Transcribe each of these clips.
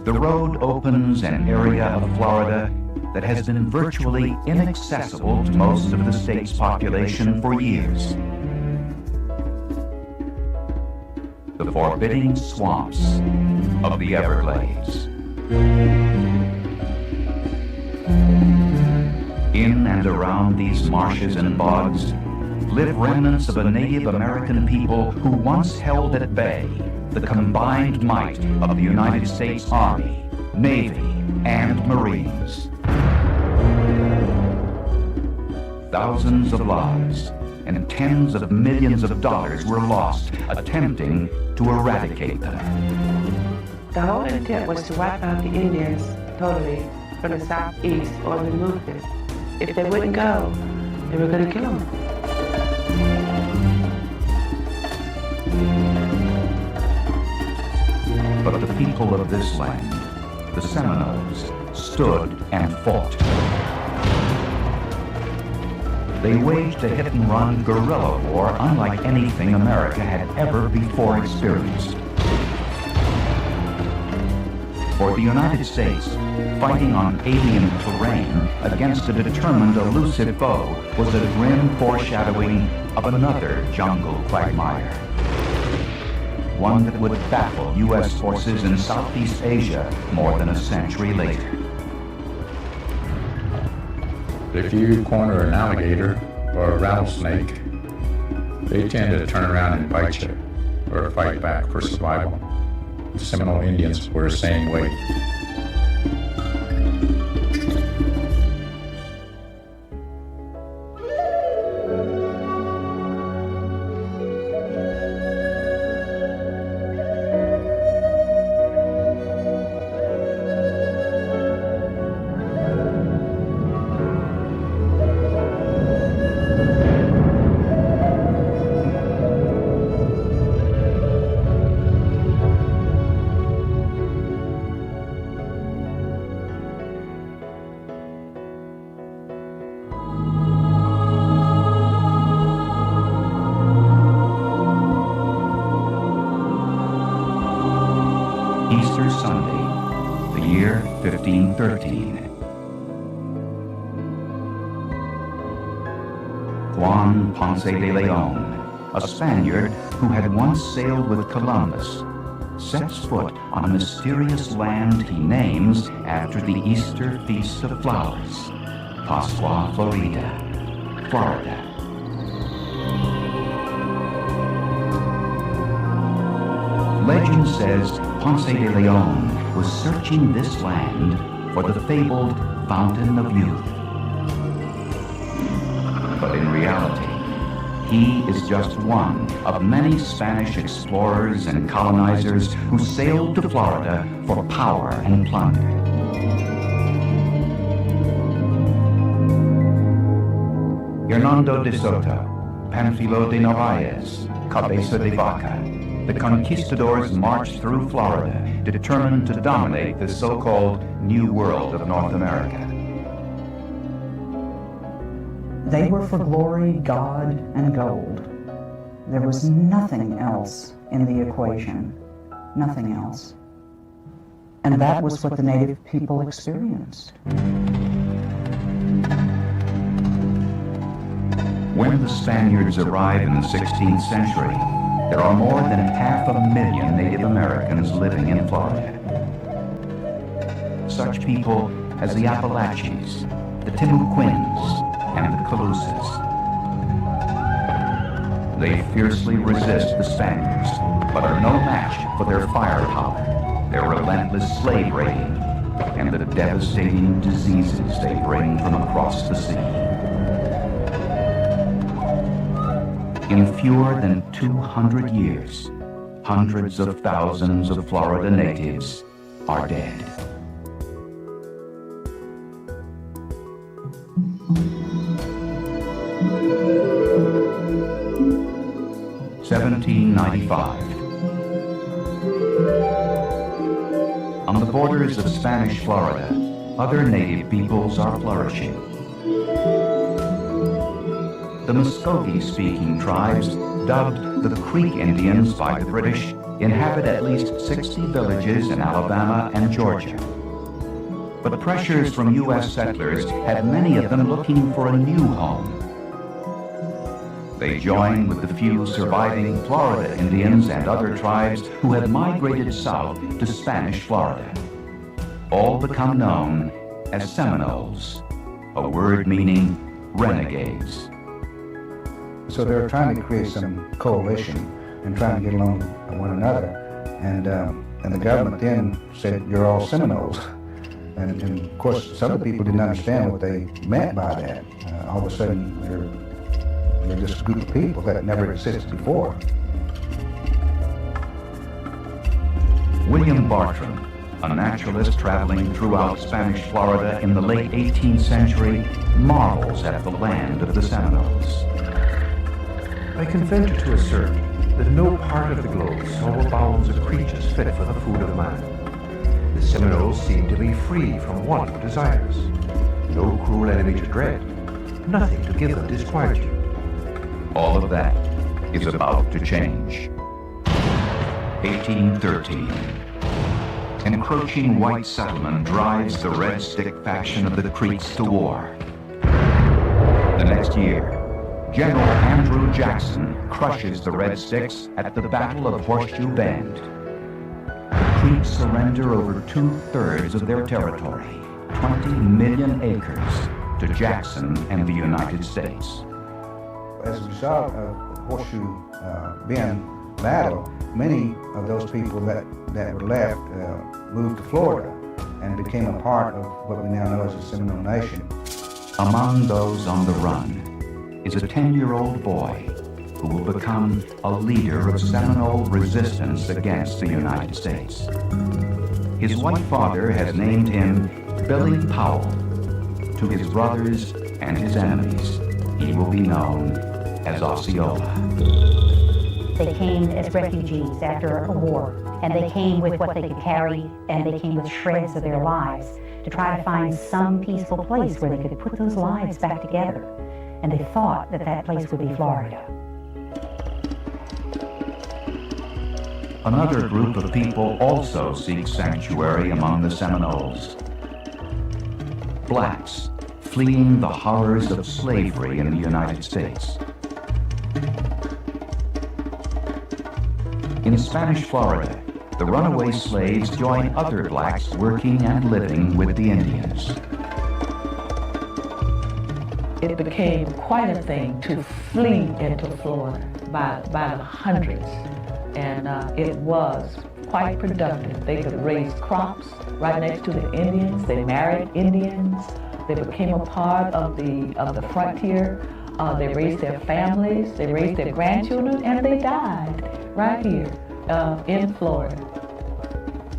the road opens an area of Florida that has been virtually inaccessible to most of the state's population for years. The forbidding swamps of the Everglades. In and around these marshes and bogs live remnants of a Native American people who once held at bay the combined might of the United States Army, Navy, and Marines. Thousands of lives and tens of millions of dollars were lost attempting to eradicate them. The whole intent was to wipe out the Indians totally from the southeast or remove them. If they wouldn't go, they were going to kill them. But the people of this land, the Seminoles, stood and fought. They waged a hit-and-run guerrilla war unlike anything America had ever before experienced. For the United States, fighting on alien terrain against a determined, elusive foe was a grim foreshadowing of another jungle quagmire. One that would baffle U.S. forces in Southeast Asia more than a century later. If you corner an alligator or a rattlesnake, they tend to turn around and bite you or fight back for survival. The Seminole Indians were the same way. Easter Sunday, the year 1513. Juan Ponce de Leon, a Spaniard who had once sailed with Columbus, sets foot on a mysterious land he names after the Easter Feast of Flowers, Pascua Florida, Florida. Legend says Ponce de Leon was searching this land for the fabled Fountain of Youth. But in reality, he is just one of many Spanish explorers and colonizers who sailed to Florida for power and plunder. Hernando de Soto, Panfilo de Narvaez, Cabeza de Vaca, the conquistadors marched through Florida, determined to dominate the so-called New World of North America. They were for glory, God, and gold. There was nothing else in the equation, nothing else. And that was what the native people experienced. When the Spaniards arrive in the 16th century, there are more than 500,000 Native Americans living in Florida. Such people as the Appalachians, the Timucuans, and the Calusas. They fiercely resist the Spaniards, but are no match for their firepower, their relentless slave raiding, and the devastating diseases they bring from across the sea. In fewer than 200 years, hundreds of thousands of Florida natives are dead. (1795). On the borders of Spanish Florida, other native peoples are flourishing. The Muskogee-speaking tribes, dubbed the Creek Indians by the British, inhabit at least 60 villages in Alabama and Georgia. But pressures from U.S. settlers had many of them looking for a new home. They joined with the few surviving Florida Indians and other tribes who had migrated south to Spanish Florida. All become known as Seminoles, a word meaning renegades. So they were trying to create some coalition and trying to get along with one another. And the government then said, "You're all Seminoles." And of course, some of the people didn't understand what they meant by that. All of a sudden, you're just a group of people that never existed before. William Bartram, a naturalist traveling throughout Spanish Florida in the late 18th century, marvels at the land of the Seminoles. I can venture to assert that no part of the globe so abounds of creatures fit for the food of man. The Seminoles seem to be free from want of desires, no cruel enemy to dread, nothing to give them disquietude. All of that is about to change. 1813. Encroaching white settlement drives the Red Stick faction of the Creeks to war. The next year, General Andrew Jackson crushes the Red Sticks at the Battle of Horseshoe Bend. The Creeks surrender over 2/3 of their territory, 20 million acres, to Jackson and the United States. As a result of the Horseshoe Bend battle, many of those people that were left moved to Florida and became a part of what we now know as the Seminole Nation. Among those on the run is a 10-year-old boy who will become a leader of Seminole resistance against the United States. His white father has named him Billy Powell. To his brothers and his enemies, he will be known as Osceola. They came as refugees after a war, and they came with what they could carry, and they came with shreds of their lives to try to find some peaceful place where they could put those lives back together. And they thought that that place would be Florida. Another group of people also seek sanctuary among the Seminoles. Blacks fleeing the horrors of slavery in the United States. In Spanish Florida, the runaway slaves join other blacks working and living with the Indians. It became quite a thing to flee into Florida by the hundreds, and it was quite productive. They could raise crops right next to the Indians. They married Indians. They became a part of the frontier. They raised their families. They raised their grandchildren, and they died right here in Florida.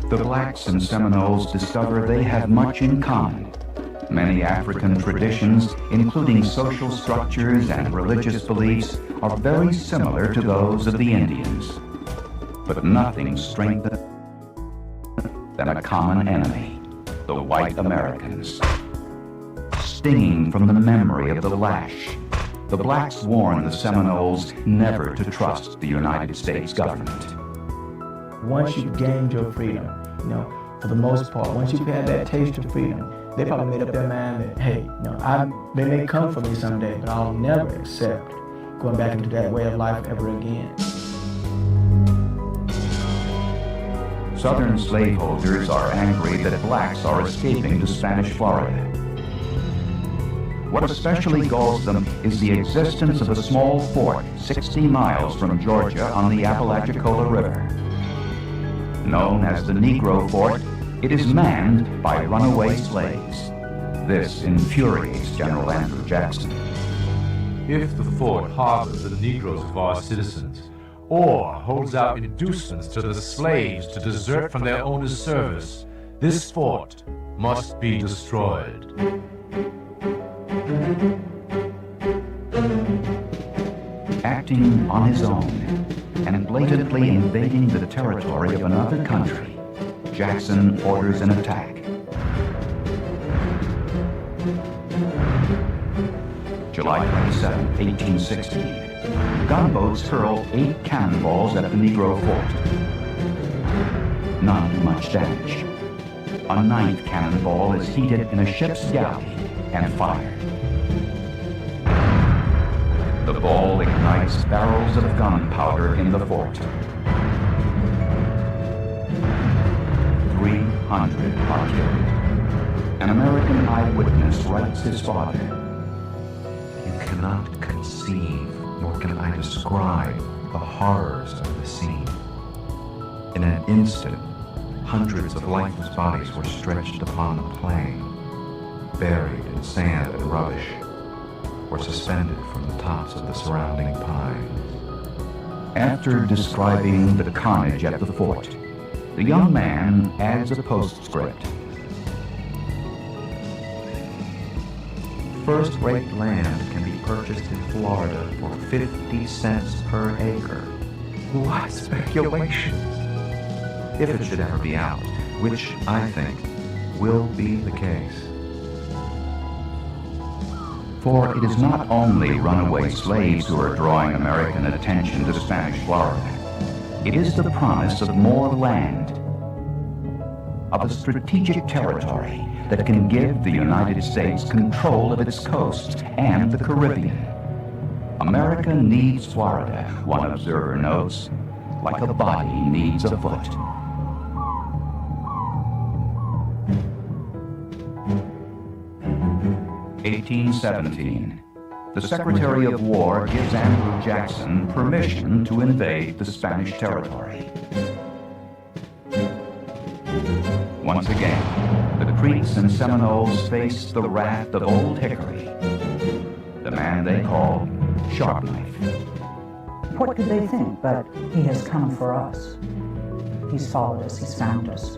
The blacks and Seminoles discover they have much in common. Many African traditions, including social structures and religious beliefs, are very similar to those of the Indians. But nothing strengthens than a common enemy, the white Americans. Stinging from the memory of the lash, the blacks warn the Seminoles never to trust the United States government. Once you've gained your freedom, for the most part, once you've had that taste of freedom, they probably made up their mind that, hey, they may come for me someday, but I'll never accept going back into that way of life ever again. Southern slaveholders are angry that blacks are escaping to Spanish Florida. What especially galls them is the existence of a small fort 60 miles from Georgia on the Apalachicola River. Known as the Negro Fort, it is manned by runaway slaves. This infuriates General Andrew Jackson. If the fort harbors the Negroes of our citizens, or holds out inducements to the slaves to desert from their owner's service, this fort must be destroyed. Acting on his own and blatantly invading the territory of another country, Jackson orders an attack. July 27, 1816. Gunboats hurl 8 cannonballs at the Negro fort. none much damage. A ninth cannonball is heated in a ship's galley and fired. The ball ignites barrels of gunpowder in the fort. 300 are killed. An American eyewitness writes his father, "You cannot conceive, nor can I describe, the horrors of the scene. In an instant, hundreds of lifeless bodies were stretched upon the plain, buried in sand and rubbish, or suspended from the tops of the surrounding pines." After describing the carnage at the fort, the young man adds a postscript. First-rate land can be purchased in Florida for 50 cents per acre. What speculations! If it should ever be out, which I think will be the case. For it is not only runaway slaves who are drawing American attention to Spanish Florida. It is the promise of more land, of a strategic territory that can give the United States control of its coast and the Caribbean. America needs Florida, one observer notes, like a body needs a foot. (1817). The Secretary of War gives Andrew Jackson permission to invade the Spanish territory. Once again, the Creeks and Seminoles face the wrath of Old Hickory, the man they call Sharp Knife. What could they think but he has come for us? He's followed us, he's found us.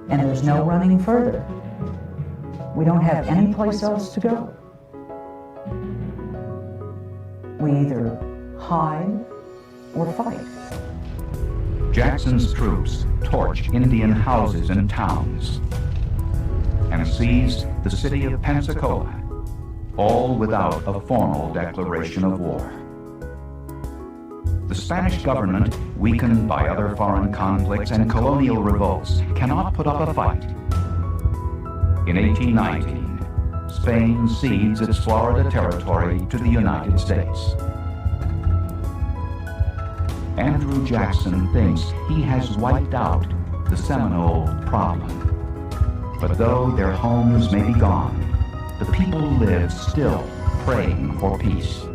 And there's no running further. We don't have any place else to go. We either hide or fight. Jackson's troops torch Indian houses and towns and seize the city of Pensacola, all without a formal declaration of war. The Spanish government, weakened by other foreign conflicts and colonial revolts, cannot put up a fight. In 1819, Spain cedes its Florida territory to the United States. Andrew Jackson thinks he has wiped out the Seminole problem. But though their homes may be gone, the people live still praying for peace.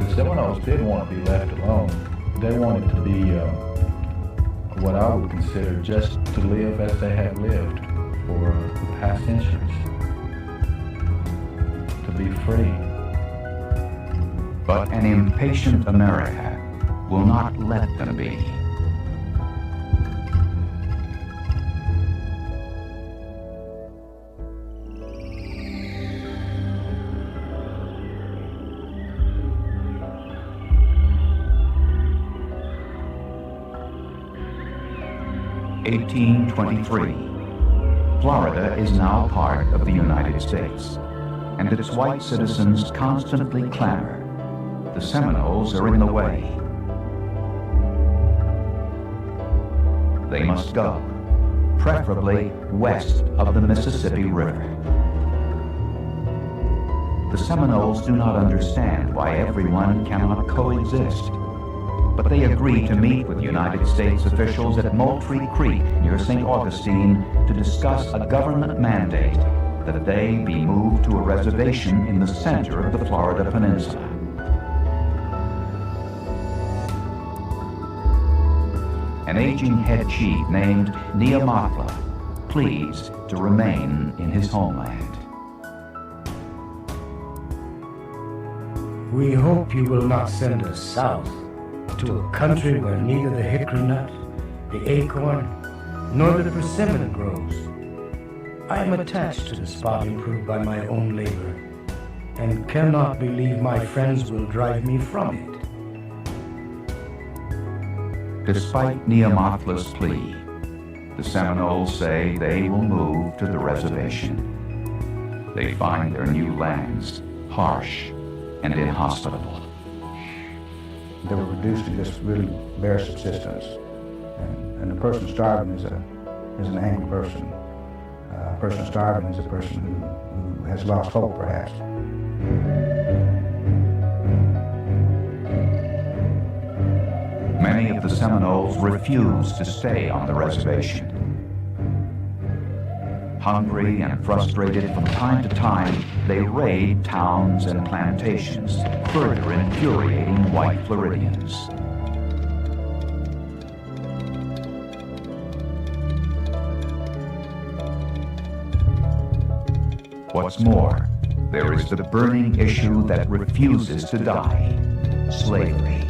The Seminoles did want to be left alone. They wanted to be what I would consider just to live as they had lived for the past centuries. To be free. But an impatient America will not let them be. (1823). Florida is now part of the United States, and its white citizens constantly clamor. The Seminoles are in the way. They must go, preferably west of the Mississippi River. The Seminoles do not understand why everyone cannot coexist, but they agree to meet with United States officials at Moultrie Creek near St. Augustine to discuss a government mandate that they be moved to a reservation in the center of the Florida Peninsula. An aging head chief named Neamatla pleads to remain in his homeland. We hope you will not send us south to a country where neither the hickory nut, the acorn, nor the persimmon grows. I am attached to the spot improved by my own labor, and cannot believe my friends will drive me from it. Despite Neamatla's plea, the Seminoles say they will move to the reservation. They find their new lands harsh and inhospitable. They were reduced to just really bare subsistence. And a person starving is an angry person. A person starving is a person who has lost hope, perhaps. Many of the Seminoles refused to stay on the reservation. Hungry and frustrated, from time to time, they raid towns and plantations, further infuriating white Floridians. What's more, there is the burning issue that refuses to die: slavery.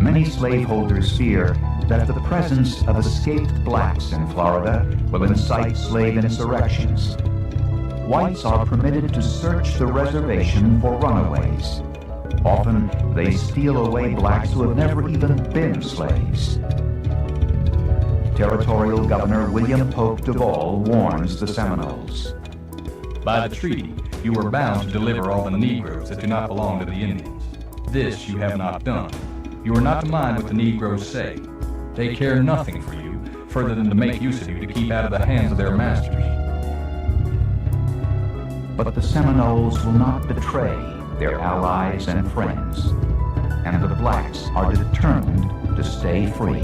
Many slaveholders fear that the presence of escaped blacks in Florida will incite slave insurrections. Whites are permitted to search the reservation for runaways. Often, they steal away blacks who have never even been slaves. Territorial Governor William Pope Duvall warns the Seminoles. By the treaty, you are bound to deliver all the Negroes that do not belong to the Indians. This you have not done. You are not to mind what the Negroes say. They care nothing for you, further than to make use of you to keep out of the hands of their masters. But the Seminoles will not betray their allies and friends, and the blacks are determined to stay free.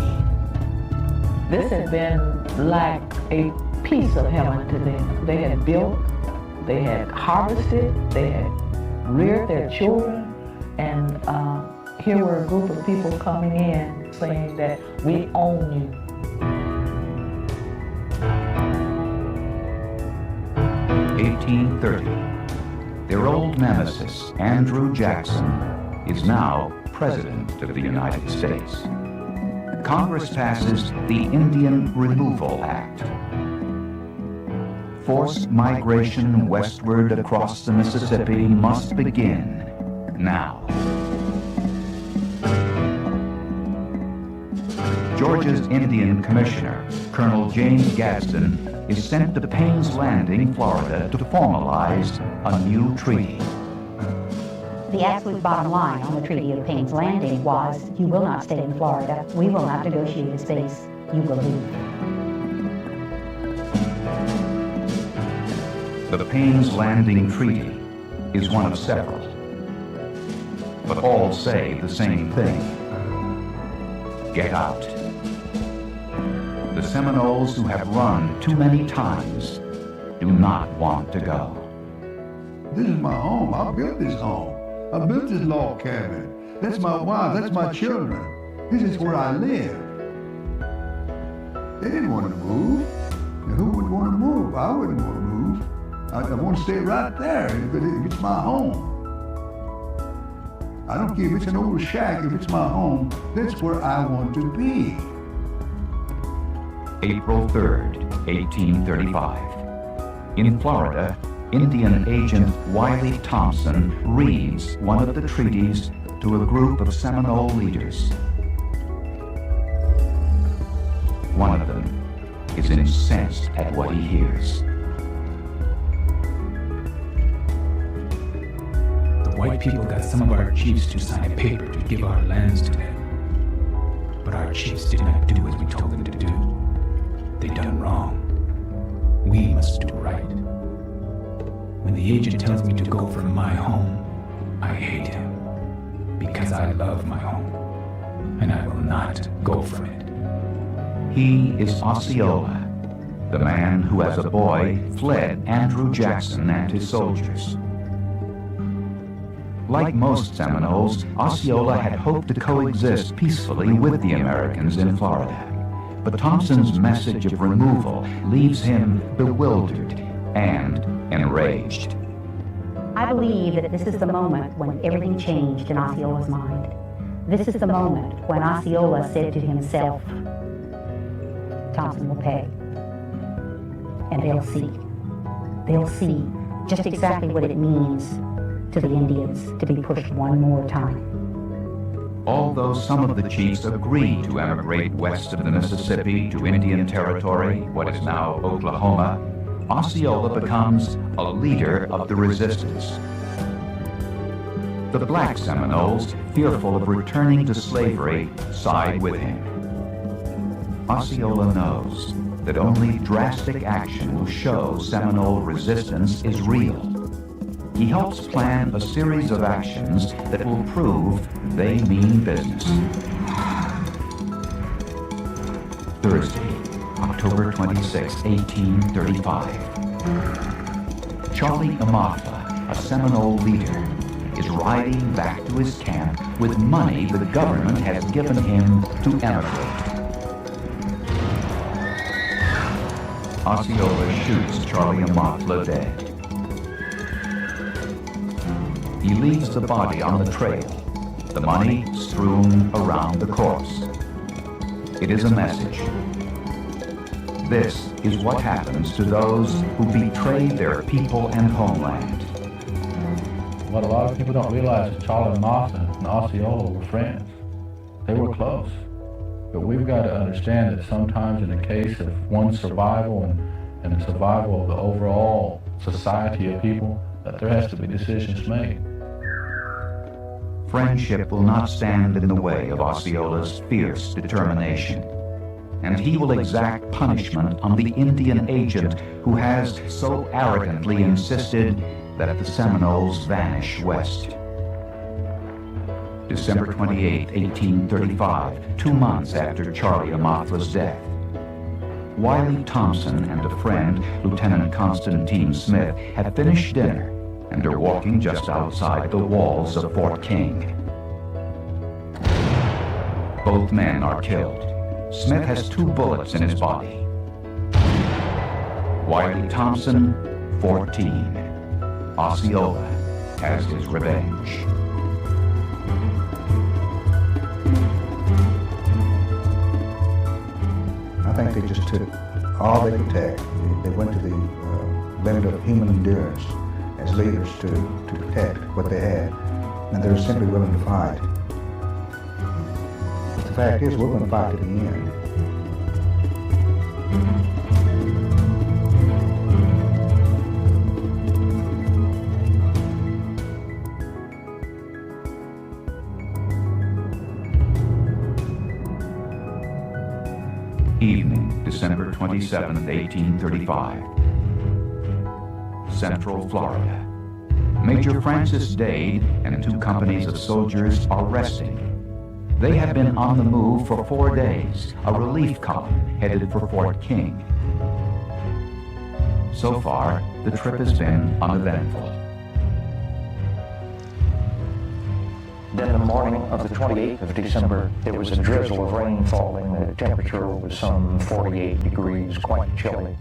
This had been like a piece of heaven to them. They had built, they had harvested, they had reared their children, and here were a group of people coming in saying that we own you. (1830). Their old nemesis, Andrew Jackson, is now President of the United States. Congress passes the Indian Removal Act. Forced migration westward across the Mississippi must begin now. Georgia's Indian Commissioner, Colonel James Gadsden, is sent to Payne's Landing, Florida, to formalize a new treaty. The absolute bottom line on the Treaty of Payne's Landing was, you will not stay in Florida, we will not negotiate a space, you will leave. The Payne's Landing Treaty is one of several, but all say the same thing: get out. The Seminoles, who have run too many times, do not want to go. This is my home. I built this home. I built this log cabin. That's my wife. That's my children. This is where I live. They didn't want to move. Now, who would want to move? I wouldn't want to move. I want to stay right there. It's my home. I don't care if it's an old shack. If it's my home, that's where I want to be. April 3rd, 1835. In Florida, Indian agent Wiley Thompson reads one of the treaties to a group of Seminole leaders. One of them is incensed at what he hears. The white people got some of our chiefs to sign a paper to give our lands to them. But our chiefs did not do as we told them to do. They done wrong. We must do right. When the agent tells me to go from my home, I hate him, because I love my home, and I will not go from it. He is Osceola, the man who as a boy fled Andrew Jackson and his soldiers. Like most Seminoles, Osceola had hoped to coexist peacefully with the Americans in Florida. But Thompson's message of removal leaves him bewildered and enraged. I believe that this is the moment when everything changed in Osceola's mind. This is the moment when Osceola said to himself, Thompson will pay. And they'll see. They'll see just exactly what it means to the Indians to be pushed one more time. Although some of the chiefs agreed to emigrate west of the Mississippi to Indian Territory, what is now Oklahoma, Osceola becomes a leader of the resistance. The black Seminoles, fearful of returning to slavery, side with him. Osceola knows that only drastic action will show Seminole resistance is real. He helps plan a series of actions that will prove they mean business. Thursday, October 26, 1835. Charlie Amafla, a Seminole leader, is riding back to his camp with money the government has given him to emigrate. Osceola shoots Charlie Amafla dead. He leaves the body on the trail, the money strewn around the corpse. It is a message. This is what happens to those who betray their people and homeland. What a lot of people don't realize is Charlie Amafla and Osceola were friends. They were close. But we've got to understand that sometimes in the case of one's survival and the survival of the overall society of people, that there has to be decisions made. Friendship will not stand in the way of Osceola's fierce determination, and he will exact punishment on the Indian agent who has so arrogantly insisted that the Seminoles vanish west. December 28, 1835, 2 months after Charlie Amafla's death. Wiley Thompson and a friend, Lieutenant Constantine Smith, have finished dinner and are walking just outside the walls of Fort King. Both men are killed. Smith has 2 bullets in his body. Wiley Thompson, 14. Osceola has his revenge. I think they just took all they could take. They went to the limit of human endurance as leaders to protect what they had, and they were simply willing to fight. But the fact is, we're going to fight to the end. Evening, December 27, 1835. Central Florida. Major Francis Dade and 2 companies of soldiers are resting. They have been on the move for 4 days, a relief column headed for Fort King. So far, the trip has been uneventful. Then the morning of the 28th of December, there was a drizzle of rain falling. The temperature was some 48 degrees, quite chilly.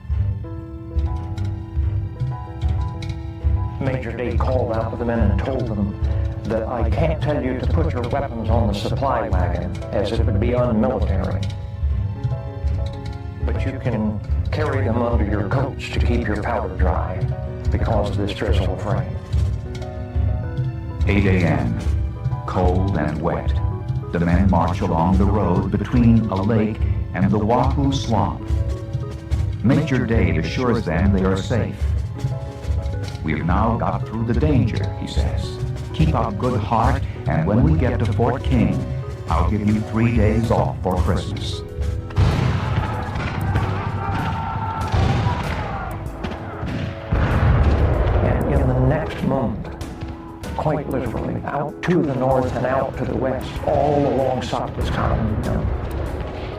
Major Dade called out to the men and told them that I can't tell you to put your weapons on the supply wagon, as it would be unmilitary. But you can carry them under your coats to keep your powder dry because of this drizzle of rain. 8 a.m. Cold and wet. The men march along the road between a lake and the Wahoo Swamp. Major Dade assures them they are safe. We have now got through the danger, he says. Keep up good heart, and when we get to Fort King, I'll give you 3 days off for Christmas. And in the next moment, quite literally, out to the north and out to the west, all alongside this column,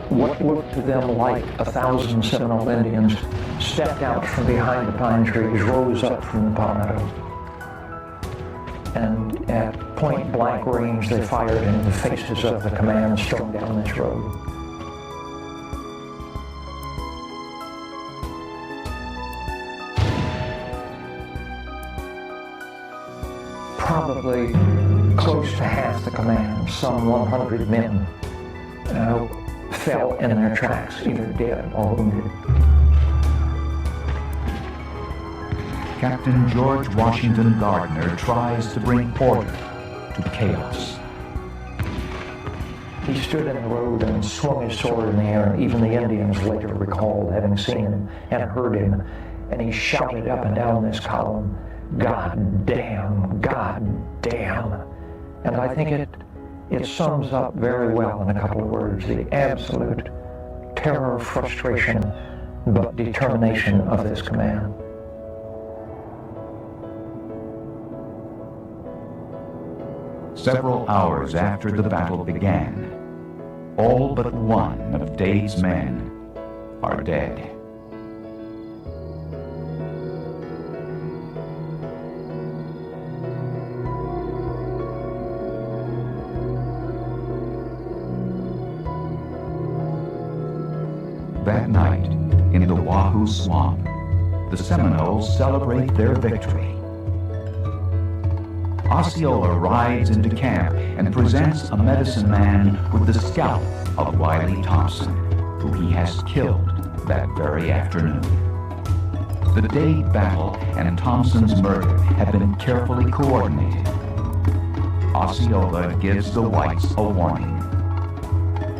what looked to them like 1,000 Seminole Indians stepped out from behind the pine trees, rose up from the palmetto, and at point blank range they fired into the faces of the command strung down this road. Probably close to half the command, some 100 men, fell in their tracks, either dead or wounded. Captain George Washington Gardner tries to bring order to chaos. He stood in the road and swung his sword in the air, and even the Indians later recalled having seen him and heard him, and he shouted up and down this column, "God damn, God damn." And I think it sums up very well in a couple of words the absolute terror, frustration, but determination of this command. Several hours after the battle began, all but one of Dade's men are dead. That night, in the Wahoo Swamp, the Seminoles celebrate their victory. Osceola rides into camp and presents a medicine man with the scalp of Wiley Thompson, who he has killed that very afternoon. The Dade battle and Thompson's murder have been carefully coordinated. Osceola gives the whites a warning.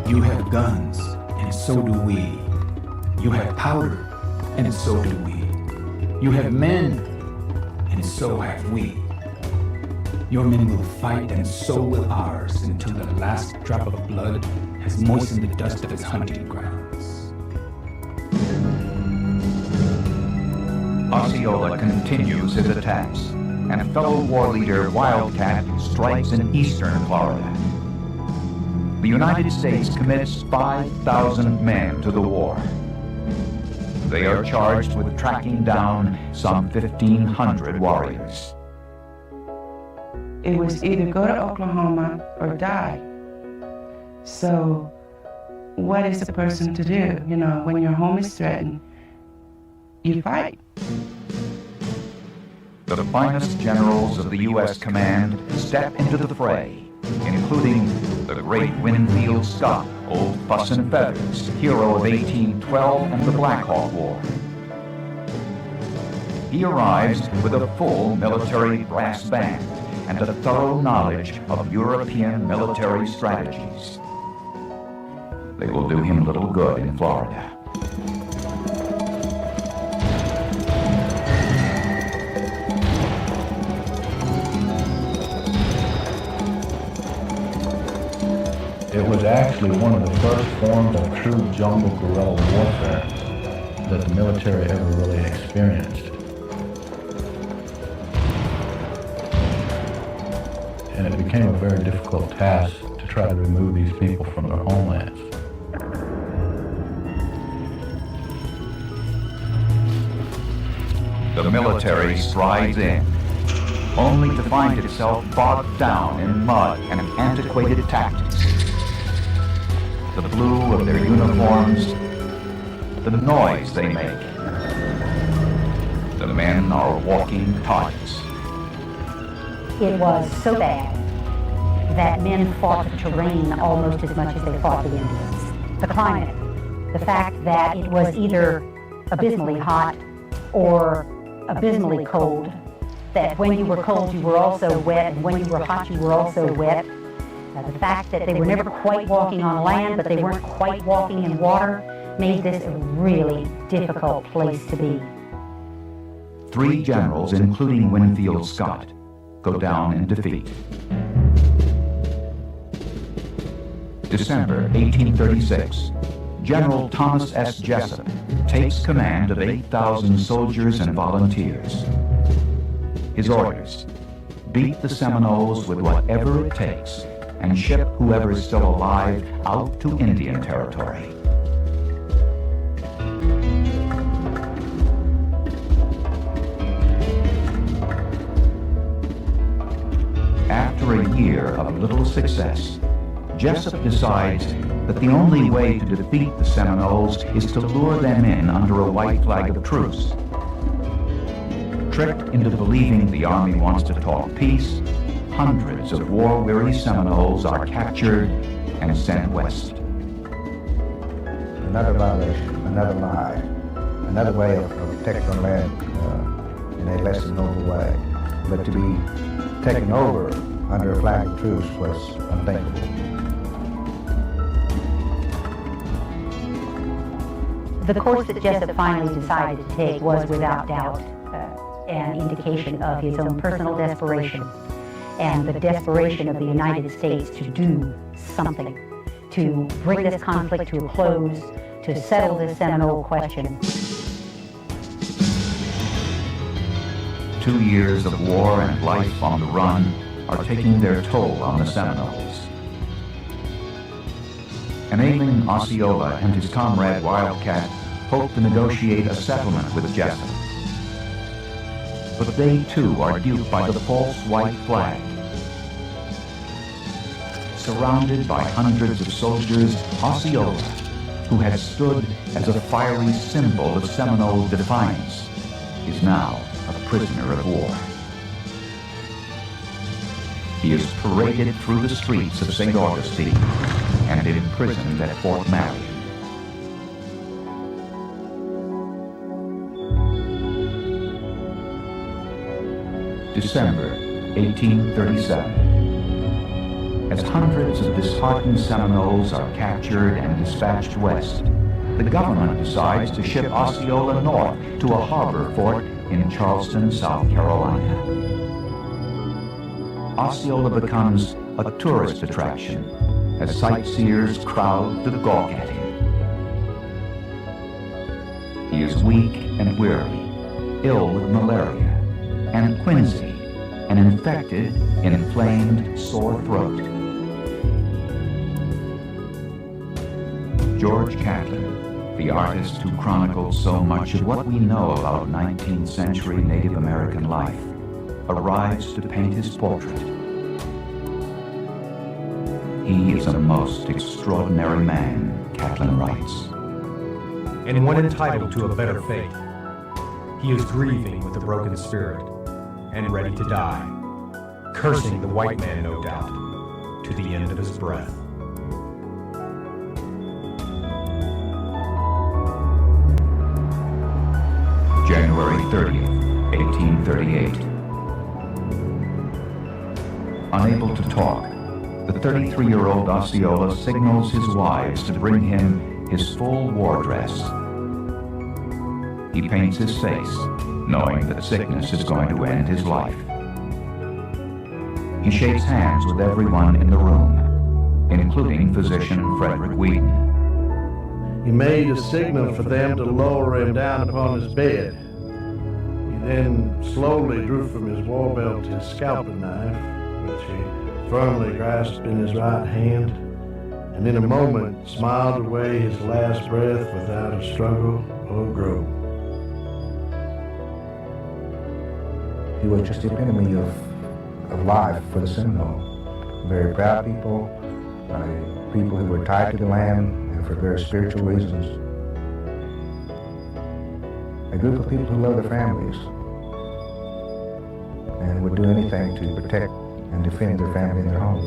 You have guns, and so do we. You have powder, and so do we. You have men, and so have we. Your men will fight, and so will ours, until the last drop of blood has moistened the dust of his hunting grounds. Osceola continues his attacks, and fellow war leader Wildcat strikes in eastern Florida. The United States commits 5,000 men to the war. They are charged with tracking down some 1,500 warriors. It was either go to Oklahoma or die. So what is a person to do? You know, when your home is threatened, you fight. The finest generals of the U.S. command step into the fray, including the great Winfield Scott, Old Fuss and Feathers, hero of 1812 and the Black Hawk War. He arrives with a full military brass band and a thorough knowledge of European military strategies. They will do him little good in Florida. It was actually one of the first forms of true jungle guerrilla warfare that the military ever really experienced. And it became a very difficult task to try to remove these people from their homelands. The military strides in, only to find itself bogged down in mud and antiquated tactics. The blue of their uniforms, the noise they make. The men are walking targets. It was so bad that men fought the terrain almost as much as they fought the Indians. The climate, the fact that it was either abysmally hot or abysmally cold, that when you were cold you were also wet, and when you were hot you were also wet. The fact that they were never quite walking on land, but they weren't quite walking in water, made this a really difficult place to be. 3 generals, including Winfield Scott, go down in defeat. December 1836, General Thomas S. Jessup takes command of 8,000 soldiers and volunteers. His orders: beat the Seminoles with whatever it takes and ship whoever is still alive out to Indian Territory. After a year of little success, Jessup decides that the only way to defeat the Seminoles is to lure them in under a white flag of truce. Tricked into believing the army wants to talk peace, hundreds of war-weary Seminoles are captured and sent west. Another violation, another lie, another way of protecting the land in a less than noble way. But to be taken over under a flag of truce was unthinkable. The course that Jessup finally decided to take was without doubt an indication of his own personal desperation and the desperation of the United States to do something, to bring this conflict to a close, to settle this Seminole question. 2 years of war and life on the run are taking their toll on the Seminoles. An ailing Osceola and his comrade Wildcat hope to negotiate a settlement with Jessup. But they too are duped by the false white flag. Surrounded by hundreds of soldiers, Osceola, who had stood as a fiery symbol of Seminole defiance, is now a prisoner of war. He is paraded through the streets of St. Augustine and imprisoned at Fort Marion. December 1837. As hundreds of disheartened Seminoles are captured and dispatched west, the government decides to ship Osceola north to a harbor fort in Charleston, South Carolina. Osceola becomes a tourist attraction as sightseers crowd to gawk at him. He is weak and weary, ill with malaria and quinsy, an infected, inflamed, sore throat. George Catlin, the artist who chronicled so much of what we know about 19th century Native American life, arrives to paint his portrait. He is a most extraordinary man, Catlin writes. And one entitled to a better fate. He is grieving with a broken spirit and ready to die, cursing the white man, no doubt, to the end of his breath. January 30th, 1838. Unable to talk, the 33-year-old Osceola signals his wives to bring him his full war dress. He paints his face, knowing that sickness is going to end his life. He shakes hands with everyone in the room, including physician Frederick Wheaton. He made a signal for them to lower him down upon his bed. He then slowly drew from his war belt his scalping knife, which he firmly grasped in his right hand, and in a moment smiled away his last breath without a struggle or groan. He was just the epitome of life for the Seminole. Very proud people, people who were tied to the land and for very spiritual reasons. A group of people who love their families and would do anything to protect and defend their family and their home.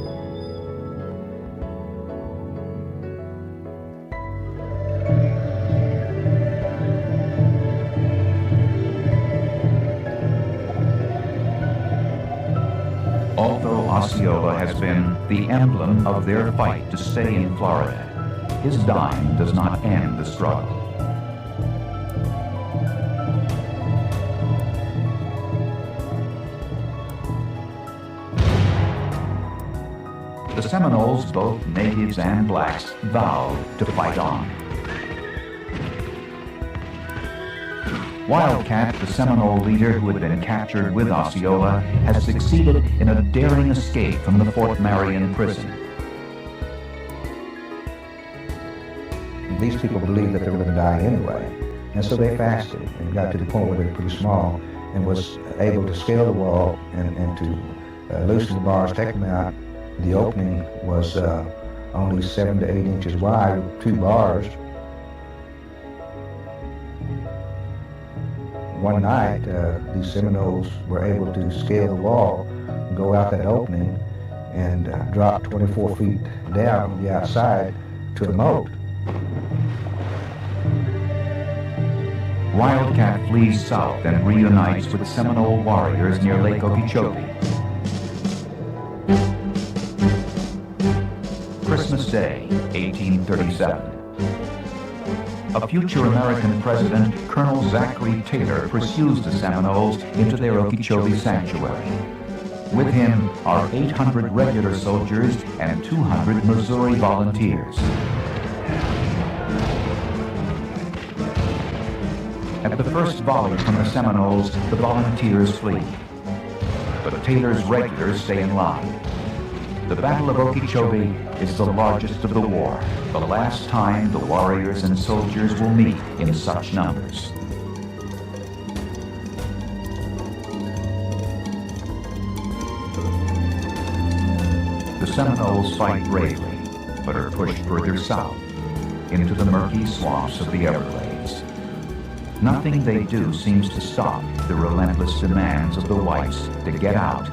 Although Osceola has been the emblem of their fight to stay in Florida, his dying does not end the struggle. The Seminoles, both natives and blacks, vowed to fight on. Wildcat, the Seminole leader who had been captured with Osceola, has succeeded in a daring escape from the Fort Marion prison. These people believed that they were going to die anyway, and so they fasted and got to the point where they were pretty small and was able to scale the wall and to loosen the bars, take them out. The opening was only 7 to 8 inches wide with 2 bars. One night, these Seminoles were able to scale the wall, go out that opening, and drop 24 feet down on the outside to the moat. Wildcat flees south and reunites with Seminole warriors near Lake Okeechobee. Christmas Day, 1837. A future American president, Colonel Zachary Taylor, pursues the Seminoles into their Okeechobee sanctuary. With him are 800 regular soldiers and 200 Missouri volunteers. At the first volley from the Seminoles, the volunteers flee. But Taylor's regulars stay in line. The Battle of Okeechobee is the largest of the war, the last time the warriors and soldiers will meet in such numbers. The Seminoles fight bravely, but are pushed further south, into the murky swamps of the Everglades. Nothing they do seems to stop the relentless demands of the whites to get out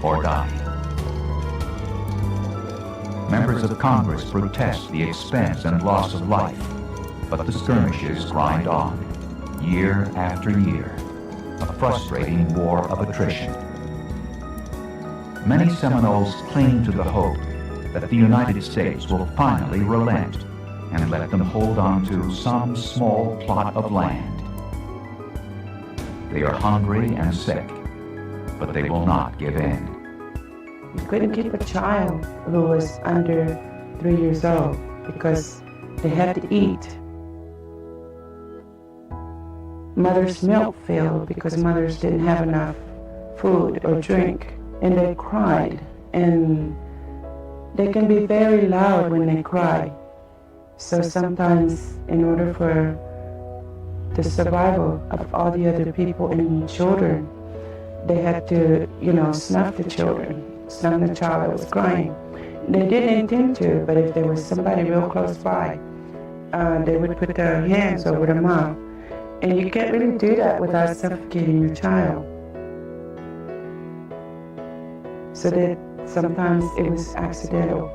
or die. Members of Congress protest the expense and loss of life, but the skirmishes grind on, year after year, a frustrating war of attrition. Many Seminoles cling to the hope that the United States will finally relent and let them hold on to some small plot of land. They are hungry and sick, but they will not give in. You couldn't keep a child who was under 3 years old because they had to eat. Mother's milk failed because mothers didn't have enough food or drink, and they cried. And they can be very loud when they cry. So sometimes, in order for the survival of all the other people and children, they had to, snuff the children. Snuff the child that was crying. They didn't intend to, but if there was somebody real close by, they would put their hands over the mouth. And you can't really do that without suffocating your child. So that sometimes it was accidental,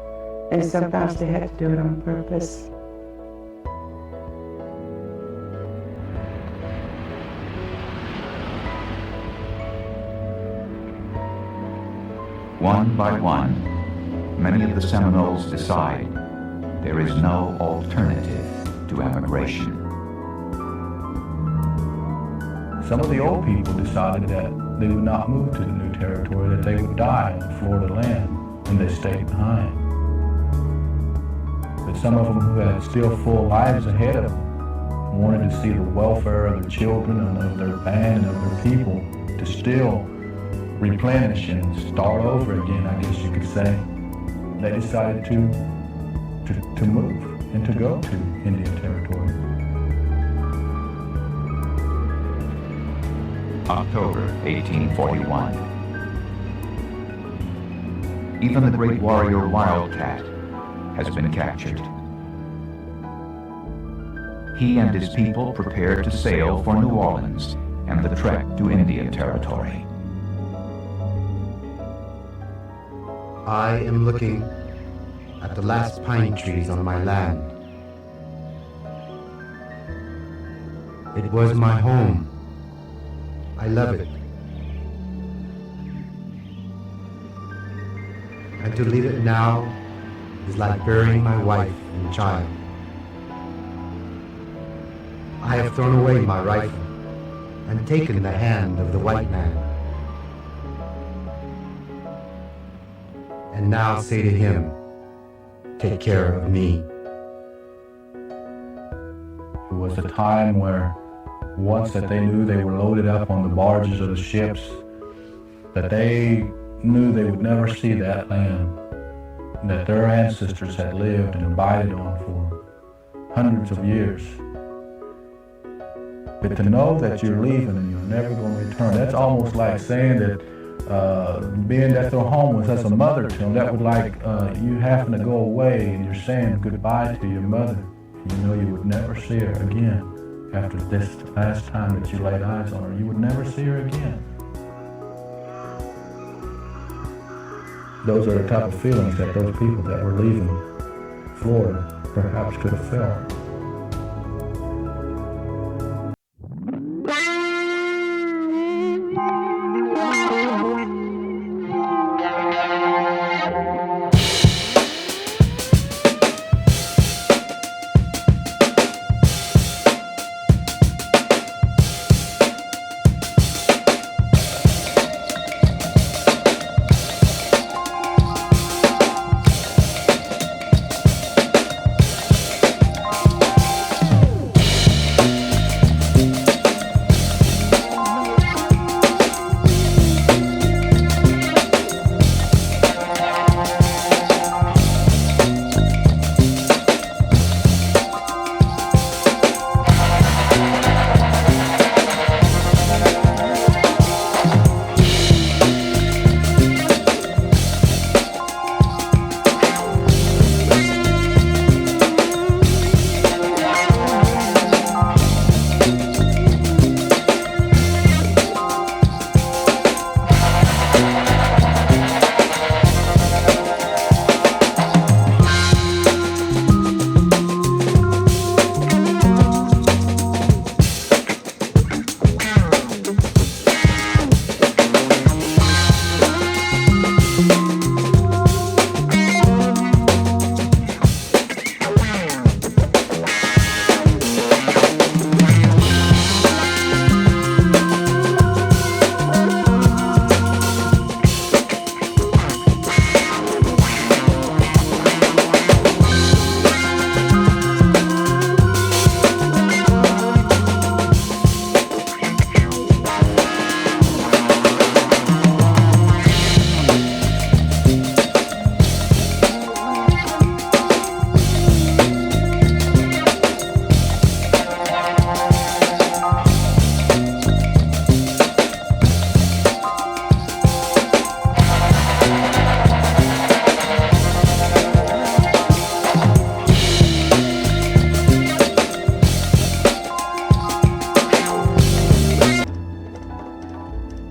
and sometimes they had to do it on purpose. One by one, many of the Seminoles decide there is no alternative to emigration. Some of the old people decided that they would not move to the new territory, that they would die on Florida land, and they stayed behind. But some of them who had still full lives ahead of them wanted to see the welfare of their children and of their band and of their people to still replenish and start over again, I guess you could say. They decided to move and to go to Indian Territory. October 1841. Even the great warrior Wildcat has been captured. He and his people prepare to sail for New Orleans and the trek to Indian Territory. I am looking at the last pine trees on my land. It was my home. I love it. And to leave it now is like burying my wife and child. I have thrown away my rifle and taken the hand of the white man. And now say to him, take care of me. It was a time where once that they knew they were loaded up on the barges of the ships, that they knew they would never see that land that their ancestors had lived and abided on for hundreds of years. But to know that you're leaving and you're never going to return, that's almost like saying that being that their home was as a mother to them, that would like you having to go away and you're saying goodbye to your mother. You know you would never see her again. After this last time that you laid eyes on her, you would never see her again. Those are the type of feelings that those people that were leaving Florida perhaps could have felt.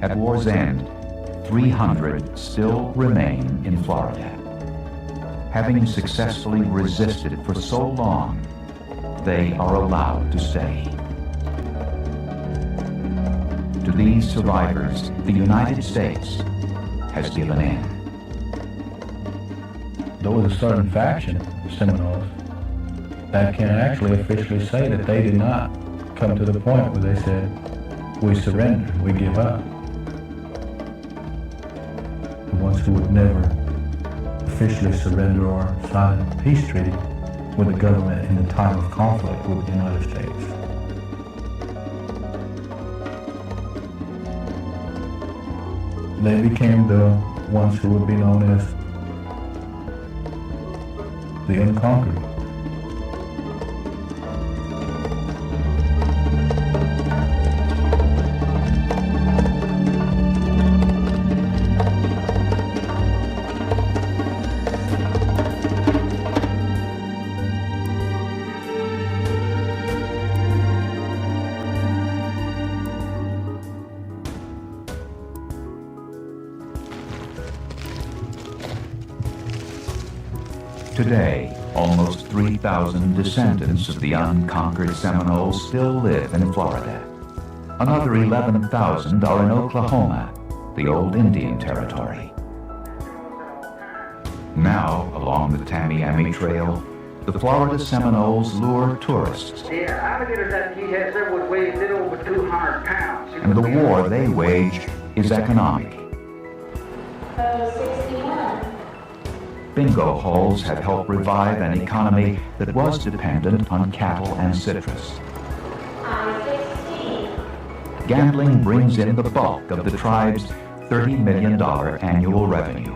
At war's end, 300 still remain in Florida. Having successfully resisted for so long, they are allowed to stay. To these survivors, the United States has given in. There was a certain faction, Seminoles, that can actually officially say that they did not come to the point where they said, we surrender, we give up. The ones who would never officially surrender or sign a peace treaty with the government in the time of conflict with the United States. They became the ones who would be known as the unconquered. Today, almost 3,000 descendants of the unconquered Seminoles still live in Florida. Another 11,000 are in Oklahoma, the old Indian Territory. Now, along the Tamiami Trail, the Florida Seminoles lure tourists. The alligator that he has there would weigh a little over 200 pounds. And the war they wage is economic. 61. Bingo halls have helped revive an economy that was dependent on cattle and citrus. Gambling brings in the bulk of the tribe's $30 million annual revenue.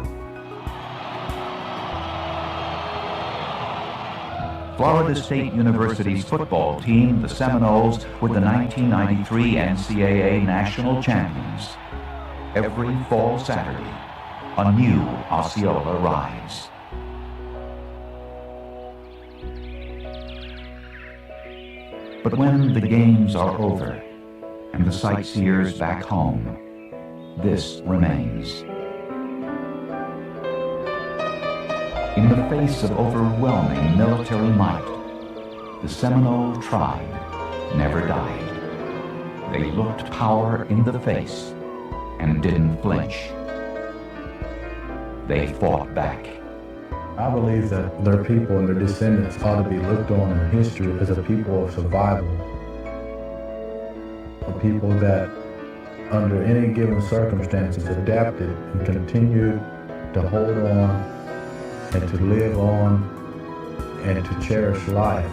Florida State University's football team, the Seminoles, were the 1993 NCAA national champions. Every fall Saturday, a new Osceola rise. But when the games are over and the sightseers back home, this remains. In the face of overwhelming military might, the Seminole tribe never died. They looked power in the face and didn't flinch. They fought back. I believe that their people and their descendants ought to be looked on in history as a people of survival. A people that, under any given circumstances, adapted and continued to hold on and to live on and to cherish life